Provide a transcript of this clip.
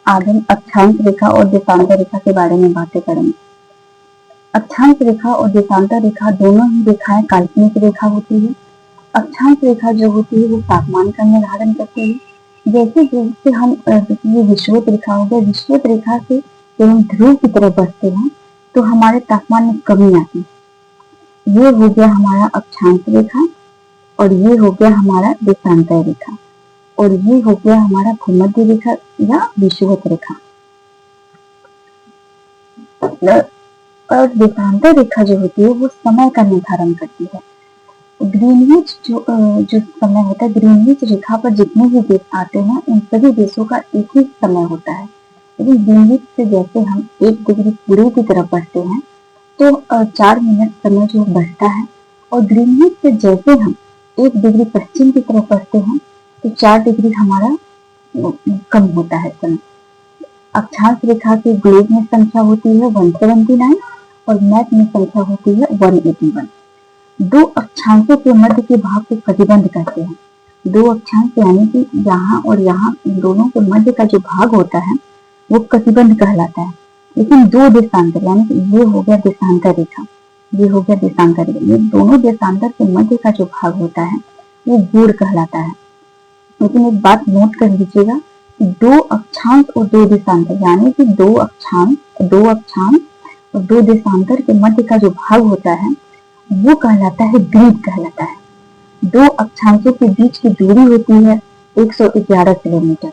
आज हम अक्षांश रेखा और देशांतर रेखा के बारे में बातें करेंगे। अक्षांश रेखा और देशांतर रेखा दोनों ही रेखाएं काल्पनिक रेखा होती है। अक्षांश रेखा जो होती है वो तापमान का निर्धारण करती है। जैसे जैसे हम ये विषुवत रेखा हो गया, विषुवत रेखा से जब हम ध्रुव की तरफ बढ़ते हैं तो हमारे तापमान में कमी आती है। ये हो गया हमारा अक्षांश रेखा और ये हो गया हमारा देशांतर रेखा और ये हो गया हमारा भूमध्य रेखा या विषुवत रेखा। और देशांतर रेखा जो होती है वो समय का निर्धारण करती है। ग्रीनविच जो समय होता है, ग्रीनविच रेखा पर जितने भी देश आते हैं उन सभी देशों का एक ही समय होता है। लेकिन ग्रीनविच से जैसे हम 1 डिग्री पूर्व की तरफ बढ़ते हैं तो 4 मिनट समय जो बढ़ता है, और ग्रीनविच से जैसे हम 1 डिग्री पश्चिम की तरफ बढ़ते हैं तो 4 डिग्री हमारा कम होता है समय। अक्षांश रेखा की ग्लोब में संख्या होती है 179 और मैप में संख्या होती है 181। दो अक्षांशों के मध्य के भाग को कटिबंध कहते हैं। दो अक्षांश यानी कि यहाँ और यहाँ दोनों के मध्य का जो भाग होता है वो कटिबंध कहलाता है। लेकिन दो देशांतर यानी कि ये हो गया देशांतर रेखा, ये हो गया देशांतर रेखा, ये दोनों देशांतर के मध्य का जो भाग होता है वो गोड़ कहलाता है। लेकिन एक बात नोट कर लीजिएगा, दो अक्षांश और दो देशांतर यानी कि दो अक्षांश और दो देशांतर के मध्य का जो भाग होता है वो कहलाता है द्वीप कहलाता है। दो अक्षांशों के बीच की दूरी होती है 111 किलोमीटर